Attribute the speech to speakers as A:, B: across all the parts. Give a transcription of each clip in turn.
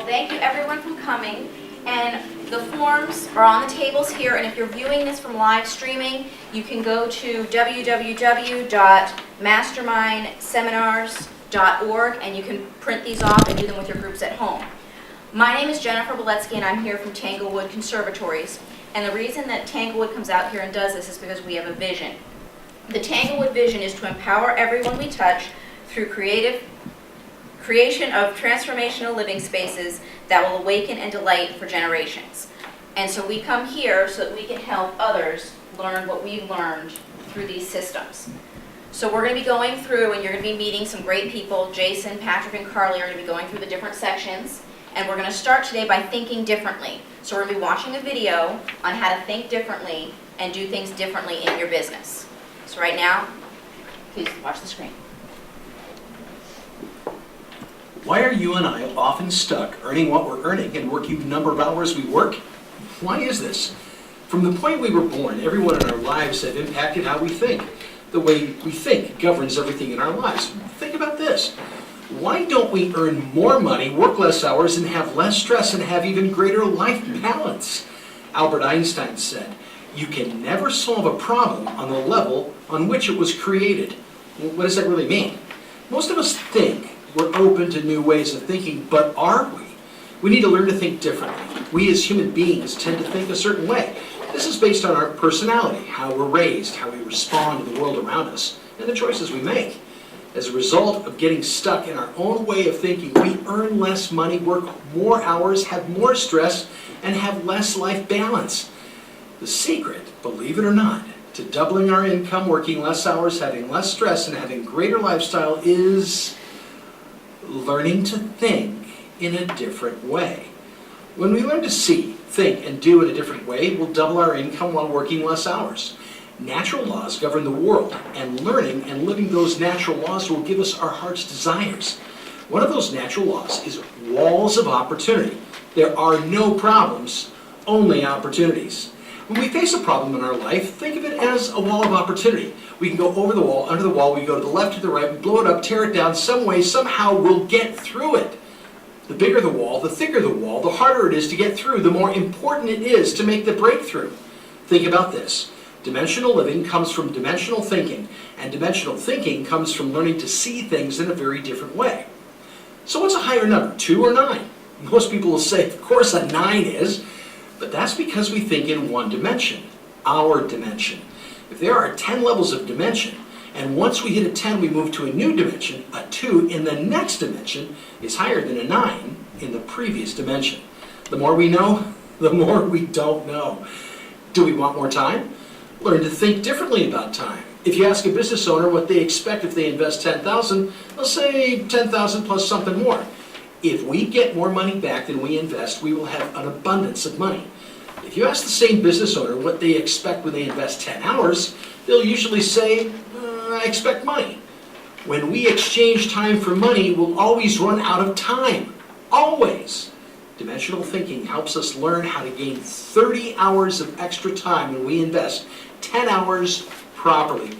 A: Well, thank you everyone for coming. And the forms are on the tables here, and if you're viewing this from live streaming, you can go to www.mastermindseminars.org and you can print these off and do them with your groups at home. My name is Jennifer Beletsky and I'm here from Tanglewood Conservatories. And the reason that Tanglewood comes out here and does this is because we have a vision. The Tanglewood vision is to empower everyone we touch through creation of transformational living spaces that will awaken and delight for generations. And so we come here so that we can help others learn what we've learned through these systems. So we're going to be going through, and you're going to be meeting some great people. Jason, Patrick, and Carly are going to be going through the different sections. And we're going to start today by thinking differently. So we're going to be watching a video on how to think differently and do things differently in your business. So right now, please watch the screen.
B: Why are you and I often stuck earning what we're earning and working the number of hours we work? Why is this? From the point we were born, everyone in our lives have impacted how we think. The way we think governs everything in our lives. Think about this. Why don't we earn more money, work less hours, and have less stress and have even greater life balance? Albert Einstein said, "You can never solve a problem on the level on which it was created." Well, what does that really mean? Most of us think we're open to new ways of thinking, but are we? We need to learn to think differently. We as human beings tend to think a certain way. This is based on our personality, how we're raised, how we respond to the world around us, and the choices we make. As a result of getting stuck in our own way of thinking, we earn less money, work more hours, have more stress, and have less life balance. The secret, believe it or not, to doubling our income, working less hours, having less stress, and having greater lifestyle is learning to think in a different way. When we learn to see, think, and do in a different way, we'll double our income while working less hours. Natural laws govern the world, and learning and living those natural laws will give us our heart's desires. One of those natural laws is walls of opportunity. There are no problems, only opportunities. When we face a problem in our life, think of it as a wall of opportunity. We can go over the wall, under the wall, we go to the left, to the right, we blow it up, tear it down, some way, somehow we'll get through it. The bigger the wall, the thicker the wall, the harder it is to get through, the more important it is to make the breakthrough. Think about this. Dimensional living comes from dimensional thinking, and dimensional thinking comes from learning to see things in a very different way. So what's a higher number, 2 or 9? Most people will say, of course a 9 is, but that's because we think in one dimension, our dimension. If there are 10 levels of dimension, and once we hit a 10 we move to a new dimension, a 2 in the next dimension is higher than a 9 in the previous dimension. The more we know, the more we don't know. Do we want more time? Learn to think differently about time. If you ask a business owner what they expect if they invest $10,000, they'll say $10,000 plus something more. If we get more money back than we invest, we will have an abundance of money. If you ask the same business owner what they expect when they invest 10 hours, they'll usually say, I expect money. When we exchange time for money, we'll always run out of time. Always. Dimensional thinking helps us learn how to gain 30 hours of extra time when we invest 10 hours properly.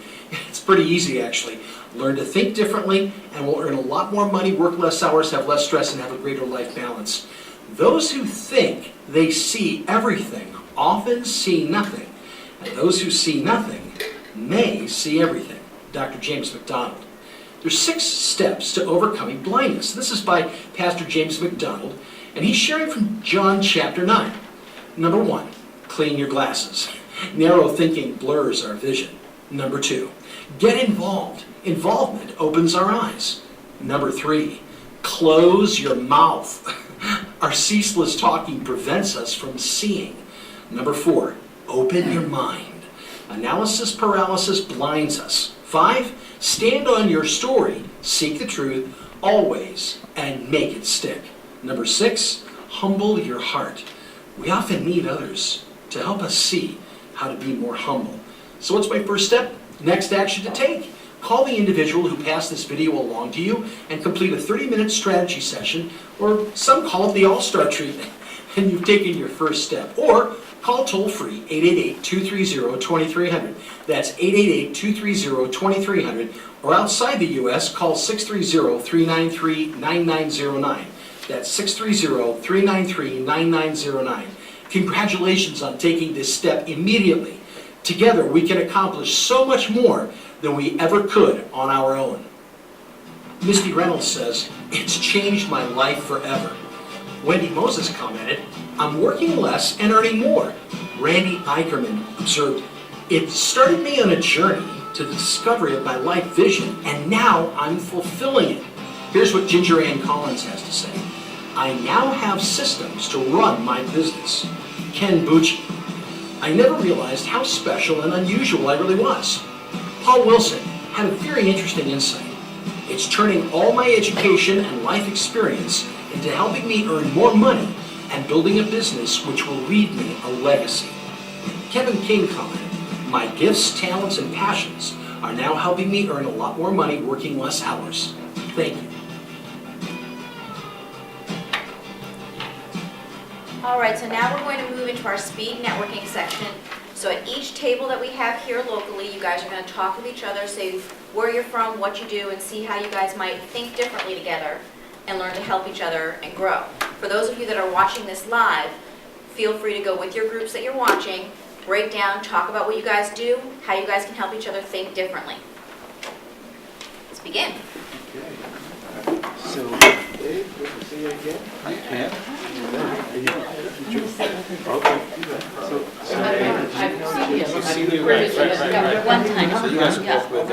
B: It's pretty easy, actually. Learn to think differently, and we'll earn a lot more money, work less hours, have less stress, and have a greater life balance. Those who think they see everything often see nothing, and those who see nothing may see everything. Dr. James McDonald. There's 6 steps to overcoming blindness. This is by Pastor James McDonald, and he's sharing from John chapter 9. Number 1, clean your glasses. Narrow thinking blurs our vision. Number 2, get involved. Involvement opens our eyes. Number 3, close your mouth. Our ceaseless talking prevents us from seeing. Number 4, open your mind. Analysis paralysis blinds us. 5, stand on your story, seek the truth, always, and make it stick. Number 6, humble your heart. We often need others to help us see how to be more humble. So what's my first step? Next action to take. Call the individual who passed this video along to you and complete a 30-minute strategy session, or some call it the all-star treatment, and you've taken your first step. Or call toll-free 888-230-2300. That's 888-230-2300. Or outside the U.S., call 630-393-9909. That's 630-393-9909. Congratulations on taking this step immediately. Together, we can accomplish so much more than we ever could on our own. Misty Reynolds says, "It's changed my life forever." Wendy Moses commented, "I'm working less and earning more." Randy Eicherman observed, "It started me on a journey to the discovery of my life vision, and now I'm fulfilling it." Here's what Ginger Ann Collins has to say, "I now have systems to run my business." Ken Bucci, "I never realized how special and unusual I really was." Paul Wilson had a very interesting insight. "It's turning all my education and life experience into helping me earn more money and building a business which will leave me a legacy." Kevin King commented, "My gifts, talents, and passions are now helping me earn a lot more money working less hours. Thank you."
A: All right, so now we're going to move into our speed networking section. So at each table that we have here locally, you guys are going to talk with each other, say where you're from, what you do, and see how you guys might think differently together and learn to help each other and grow. For those of you that are watching this live, feel free to go with your groups that you're watching, break down, talk about what you guys do, how you guys can help each other think differently. Let's begin.
C: So, Dave, good to see you again.
D: Hi, Ken.
C: Okay. So,
D: I've seen you, right.
E: One time.
D: So you guys are both with,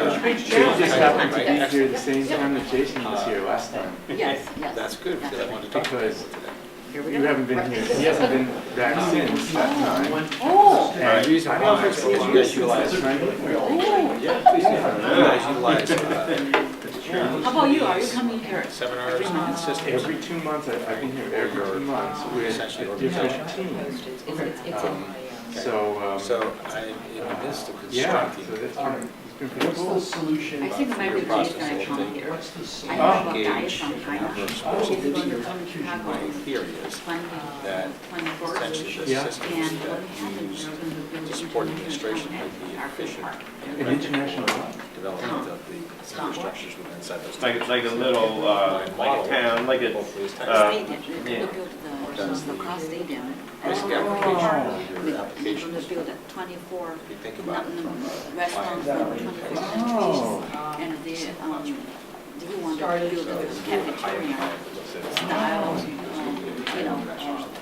C: you just happened to be here the same time that Jason was here last time.
E: Yes, yes.
D: That's good, because I wanted to talk to you
C: Because
D: today.
C: you haven't been here, he hasn't been back since that time.
E: Oh,
D: The reason
C: I
D: why
C: don't know
D: is
C: if
D: because you guys utilize,
C: right?
D: yeah, please, you guys utilize
E: how about you? Are you coming here?
D: seminars
E: Every month?
D: systems.
C: Every 2 months, I've been here every 2 months with
D: Essentially
C: a different
D: organizations.
C: team.
E: It's
C: So,
D: So I, in the midst of
C: yeah,
D: constructing,
C: so that's been pretty cool.
F: solution?
E: I think my
D: your
E: replacement
D: process,
E: I come
D: I think,
E: here.
F: What's the
E: I
F: solution?
E: have a guy
D: engage
E: from
D: the
E: China.
D: number of
E: He's
D: schools
E: going to
D: that
E: come to Chicago
D: my
E: on
D: theory is that
E: 24th.
D: essentially the
C: Yeah.
D: systems
E: And what
D: that
E: happens,
D: use
E: they're going to build
D: to
E: an
D: support
E: international
D: administration would be
E: airport
D: efficient
E: park.
C: An international
D: development of the infrastructures within inside those.
G: Like a little, like a town, like a,
E: Stadium, they're going to build the car stadium.
D: Basic application, your
E: They're
D: application.
E: going to build a 24
D: If you think about it,
E: restaurants and 24
C: Oh.
E: and they want to build a cafeteria style,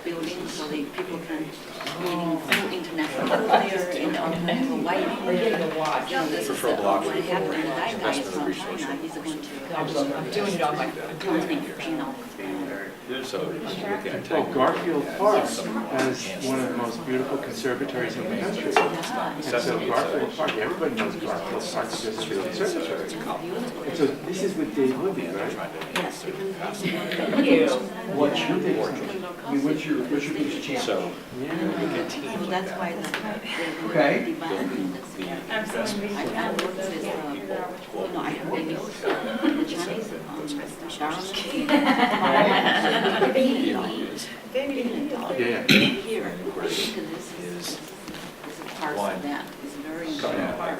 E: building so that people can eating food, international food there and also have a lighting. This is
D: Prefer block
E: what happened. And that guy is
D: investment
E: from
D: resource.
E: China. He's going to
F: I'm doing it on my
E: company,
D: So you look at
C: Well, Garfield Park has one of the most beautiful conservatories in the country. And so Garfield Park, everybody knows Garfield Park because of the conservatory. And so this is with Dave Libby, right?
E: Yes, because
F: What's your biggest, I mean, what's your biggest challenge?
D: So
E: so that's why
F: Okay.
E: the I have worked with, I have been the Chinese
C: Yeah.
E: here, because this is part of that, it's very important part.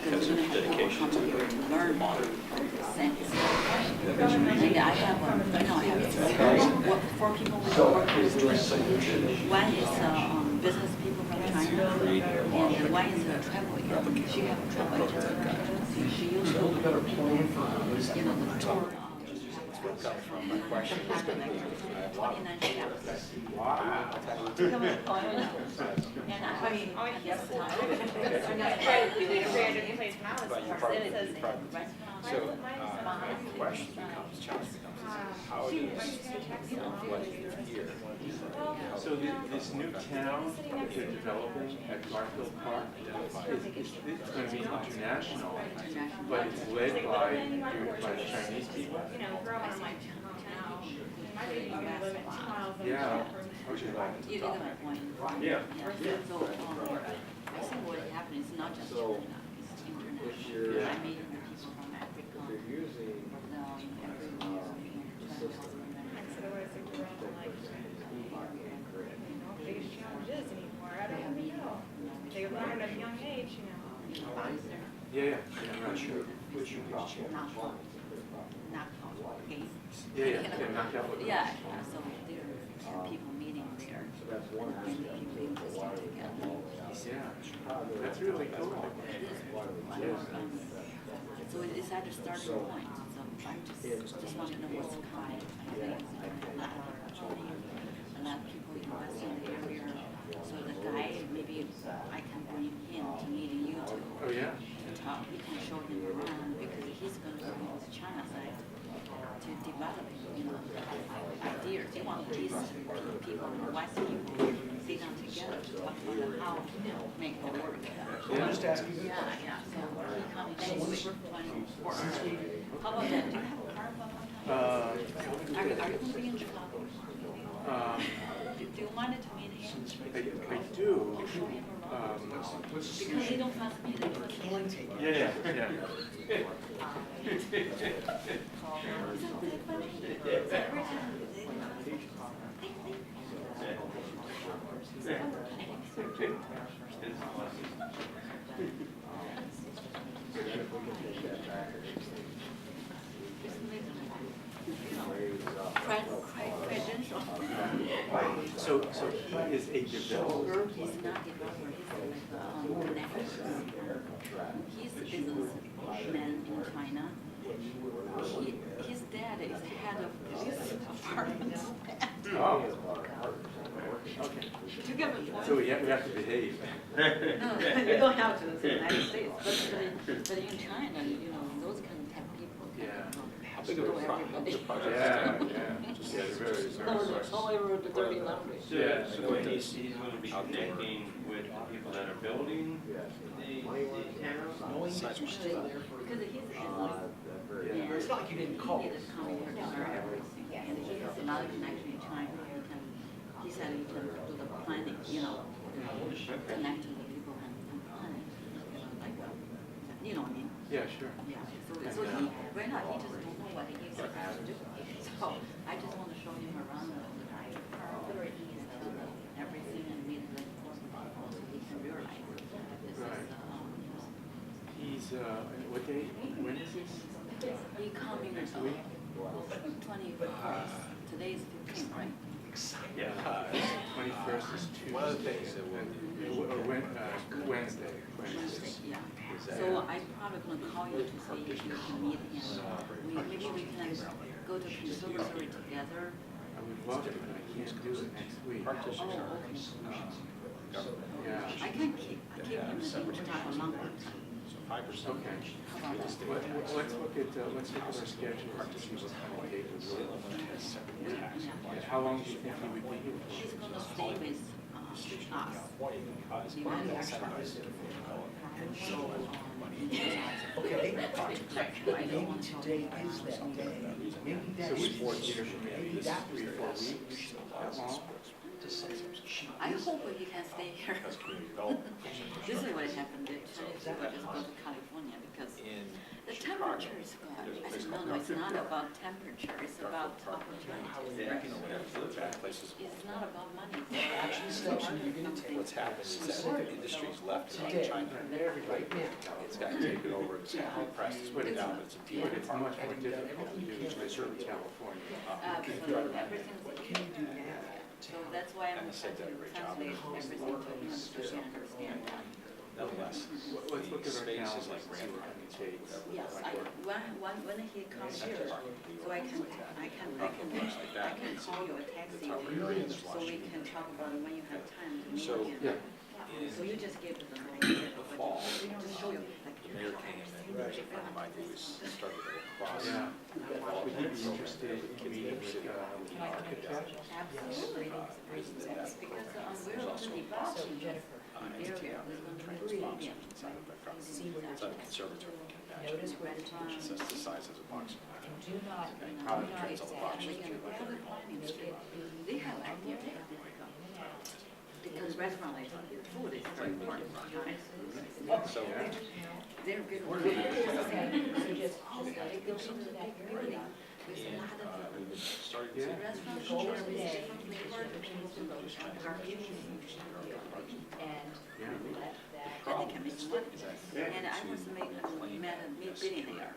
E: Because you're going to have people come here to learn the sense. And I have, I have 4 people with work with. One is business people from China, and one is a travel agent. She has a travel agent. She used to,
F: Build a better plan for us.
E: the tour.
D: from my question is going to be, I have a lot of
E: 29 chefs.
C: Wow.
E: And I mean, yes,
D: So, the question becomes, challenge becomes, how does what here?
C: So this new town that you're developing at Garfield Park, it's going to be international, but it's led by Chinese people. Yeah. Okay.
E: You get my point.
G: yeah.
E: So, I think what happened is not just China, it's international.
C: Yeah.
E: I meet people from Africa,
H: Biggest challenge is anymore. I don't even know. They learn at a young age, you know.
C: Yeah, right.
F: What's your problem?
E: not game.
C: Yeah, knocked out with them.
E: Yeah, so there are people meeting there, and people interested together.
C: Yeah, that's really cool.
E: So it's at the starting point, so I just want to know what's coming. I think it's a lot of people invest in the area, so the guy, maybe I can bring him to meet you too.
C: Oh, yeah?
E: To talk, we can show him around, because he's going to go to China side to develop, ideas. They want these people, West people, sit down together to talk about how to make it work.
F: I'm just asking.
E: Yeah, so he comes next week, 24th. How about that? Do you have a car for one time? Are you going to be in Chicago? Do you want to meet him?
C: I do.
E: I'll show him around. Because they don't trust me, they trust him.
C: Yeah.
E: Credential.
C: So he is a developer?
E: He's not a developer, he's like connector. He's a businessman in China. His dad is head of this department.
C: Oh. Okay.
E: You get my point?
C: So we have to behave.
E: No, you don't have to in the United States, but in China, those kind of people.
C: Yeah.
D: How big of a
E: everybody.
C: Yeah. They're very
E: However, the dirty language.
C: Yeah.
G: So he's going to be connecting with the people that are building the towns.
E: Because he's
F: It's not like you didn't call.
E: He is coming here to learn everything, and he has another connection in China. He said he can do the planning, connect to the people and planning, you know what I mean?
C: Yeah, sure.
E: Yeah, so he, right now, he just don't know what he's supposed to do. So I just want to show him around the facilities, everything, and meet like people so he can realize this
C: Right.
E: is,
C: He's, what day, when is this?
E: he coming,
C: Next week?
E: 21st, today is 15, right?
C: Yeah. 21st is Tuesday.
D: One of the things that
C: Wednesday.
E: Yeah, so I'm probably gonna call you to see if you can meet him. Maybe we can go to conservatory together.
C: I would love to, but I can't do it next week.
E: Oh, okay.
C: Yeah.
E: I can keep him in the time a longer time.
D: 5%.
C: Okay.
E: How about that?
C: Let's look at our schedule to see what kind of date we will.
E: Yeah.
C: How long do you think he would be here?
E: She's gonna stay with us. She might
F: Okay,
E: I don't
F: maybe
E: want to.
F: today is that day. Maybe
C: So
F: that's,
C: we force here for
F: maybe
C: maybe
F: that was
C: 3 or 4
F: the
C: weeks, that long?
F: to say she
E: I
F: is.
E: hope he can stay here. This is what happened, the Chinese people just go to California because the temperature is good. I said, no, it's not about temperature, it's about opportunities. It's not about money.
F: Action steps you're gonna take.
D: What's happened is that the industry's left in
F: Today,
D: China.
F: right now.
D: It's got taken over, it's compressed, it's put it down, but it's a
C: But
D: deal.
C: it's much more difficult to do, especially in California.
E: Absolutely, everything's
F: Can you do that?
E: so that's why I'm
D: And the state did a
E: trying to
D: great job.
E: translate everything to him so he understand that.
D: Nonetheless,
C: Let's look
D: the
C: at our
D: space is
C: calendar
D: like
C: and see what kind of dates.
E: Yes, when he comes here, so I can call you or text you, so we can talk about it when you have time to meet
D: So,
E: him.
C: Yeah.
E: So you just give it the idea, but
D: fall,
E: just show you like.
D: the mayor came and a friend of mine who was started to cross.
C: Yeah. Would he be interested in meeting with an architect?
E: Absolutely, because we're already developing this area, we're going to be really
D: Inside of that cross. It's a conservatory convention.
E: notice restaurants.
D: It's just the size of a box.
E: Do not,
D: It's all the boxes.
E: they have idea, they have difficult. Because restaurant, like, food is very important, right?
D: So,
E: They're good. So just, they go into that building, there's a lot of
D: starting
C: Yeah.
D: to.
E: restaurants, share with different flavor, people can go to barbecue. And
C: Yeah.
E: and they can make money. And I was met a billionaire.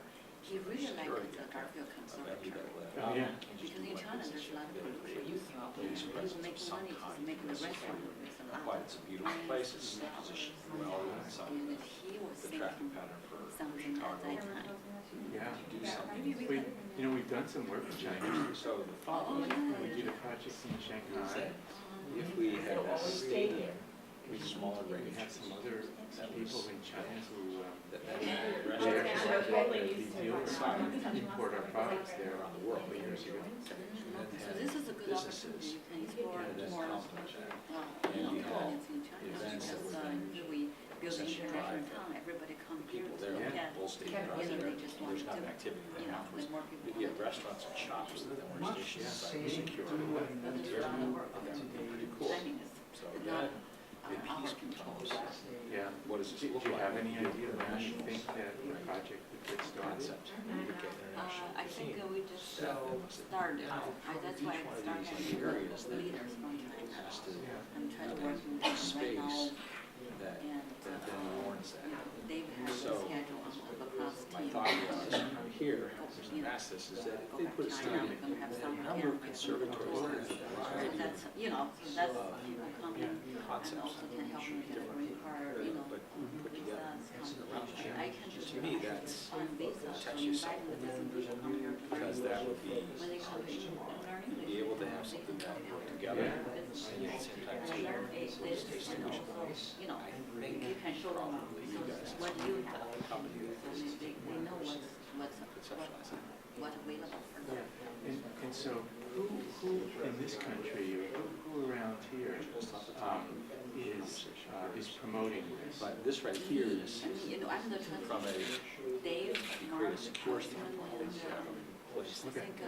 E: he really liked the Garfield Conservatory.
C: Oh, yeah.
E: Because in China, there's a lot of countries. People make money just making the restaurant. There's a lot.
D: Quite, it's a beautiful place, it's positioned well in some,
E: And he was
D: the traffic
E: thinking
D: pattern for
E: something at
D: Chicago.
E: that time.
C: Yeah.
D: Do something.
C: We've done some work with China.
D: So the
E: Oh,
D: thought
E: yeah.
C: We did a project in
D: is
C: Shanghai.
D: that if we had a stadium,
C: We
D: smaller
C: we
D: range,
C: have some other people in China who,
D: that
C: they
D: restaurants
C: actually wanted the deal to import our products there
D: around the world
C: years ago.
E: So this is a good opportunity to explore
D: and then
E: more,
D: complement that.
E: you know,
D: And you have
E: audience in China.
D: events that
E: Because
D: would
E: here we build an
D: essentially
E: international
D: drive
E: town, everybody come here
D: people
E: to
D: there,
E: look at,
D: Bull State
E: you know,
D: Drive,
E: they just want
D: there's
E: to,
D: not an activity
E: you
D: there
E: know,
D: afterwards.
E: with more people.
D: We get restaurants and shops that then we're stationed inside, secure.
E: But there's a lot of work.
D: That would be pretty cool.
E: Timing is
D: So
E: not
D: that,
E: our
D: the piece
E: control.
D: becomes,
C: Yeah.
D: what does this
C: Do
D: look
C: you
D: like?
C: have any idea when you
D: Nationals,
C: think that the project would get started?
D: concept, we would get international
E: I think
D: team.
E: we just started. That's why I started
D: Each one of these
E: with
D: areas
E: the
D: that
E: leaders from China.
D: has to
E: I'm trying to
D: have
E: work with
D: a
E: them right now.
D: space that,
E: And,
D: that then warrants
E: you
D: that.
E: know, they have a
D: So,
E: schedule of a class
D: My
E: team.
D: thought was, here, there's an assist, is that if they put a stadium, the number of conservatories that have a
E: So
D: variety
E: that's, you know, so that's people come in and
D: concepts.
E: also can help me get a green card, you know.
D: But put together around
E: I
D: China.
E: can just
D: To me, that's
E: on visa, so
D: protects yourself,
E: inviting the different people come here to
D: because that would be,
E: when they come here and learn English.
D: be able to have something that work together, and at the same time,
E: And learn this,
D: taste
E: and also, you know, you can show them what you have.
D: company
E: So
D: that
E: they know what's
D: conceptualize that.
E: what's available for
C: Yeah,
E: them.
C: and so who in this country, or who around here is promoting this?
D: But this right here is
E: And, you know, I'm the
D: from
E: translator.
D: a,
E: Dave,
D: you
E: Mark,
D: create a secure
E: Mark,
D: standpoint,
E: and,
D: place
E: I
D: that
E: think,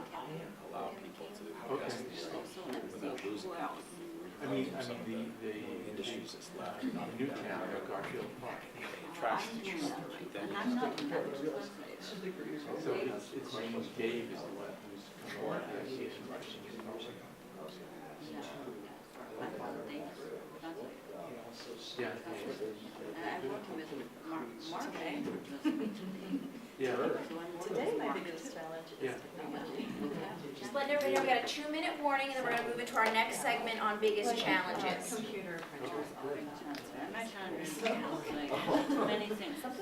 D: allow people to
C: Okay.
D: invest in stuff
E: so let's
D: without
E: see,
D: losing
E: who else?
C: I mean,
D: some of
C: the
D: industries that's left.
C: Newtown, Garfield Park.
D: Attracts
E: I'm
D: the
E: doing that right,
D: then
E: and I'm not doing that with translator.
C: So it's mainly Dave is the one who's come over the association writing his motion.
E: Yeah. I'm not Dave, translator.
C: Yeah.
E: I'm working with Mark Andrews this week today.
C: Yeah.
E: So I'm
H: Today, my
E: working
H: biggest
E: with
H: challenge
C: Yeah.
H: is technology.
A: Just letting everybody know, we got a 2-minute warning, and then we're gonna move into our next segment on biggest challenges.
H: Computer printers.
E: I'm not trying to understand, like, many things.
H: 5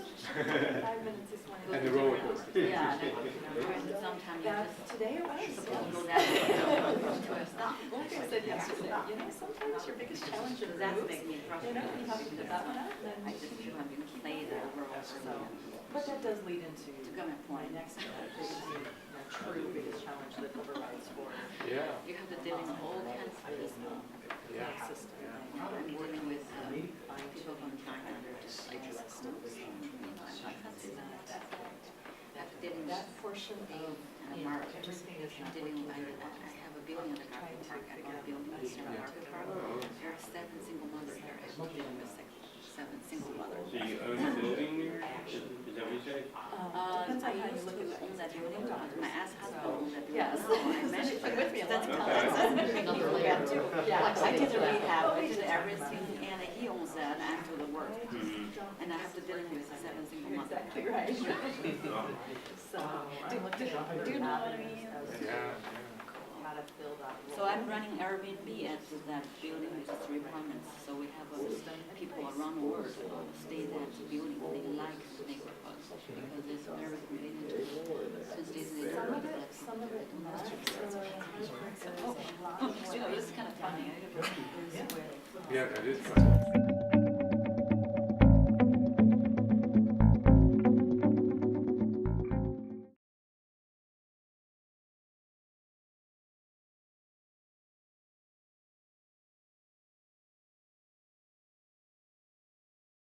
H: minutes is one.
C: And the roller coaster.
E: Yeah, and sometimes you just
H: Today or
E: supposed to
H: Wednesday?
E: go down to a stop.
H: Like I said yesterday, you know, sometimes your biggest challenge is
E: That
H: moves.
E: makes me
H: You know,
E: frustrated.
H: you have to put that one up,
E: I
H: then.
E: just feel I'm being played over and over
H: So,
E: again.
H: but that does lead into
E: To come at
H: my
E: point.
H: next true biggest challenge that overrides for
C: Yeah.
E: You have to deal with all kinds of people.
C: Yeah.
H: system.
E: I'm dealing with people from China, they're just like systems. I'm not trusting that. After dealing
H: That
E: with
H: portion of,
E: and
H: you know,
E: Mark,
H: everything is not
E: dealing,
H: working
E: I
H: together.
E: have a building at the Garden Park, I got a building at the Garden Park. There are 7 single mothers there, I'm dealing with 7 single mothers.
G: So you own the building there? Is that what you say?
H: Depends on how
E: I
H: you
E: used
H: look
E: to
H: at
E: own that
H: it.
E: building, my ex-husband owned that building.
H: Yes.
E: No, I managed
H: She's been with me a
E: That's
H: long
E: kind
H: time.
E: of another
H: Yeah,
E: layer.
H: too. Yeah.
E: I did the rehab, I did everything, and he owns that, and I do the work. And I have to deal with 7 single
H: You're
E: mothers.
H: exactly right. So, do you know what I mean?
C: Yeah.
H: How to fill that role.
E: So I'm running Airbnb at that building with 3 apartments, so we have people around the world who stay in that building, they like neighborhoods, because it's very convenient to stay in the
H: Some of
E: neighborhood.
H: it, some of it not.
E: You know, this is kind of funny.
C: Yeah, that is fun.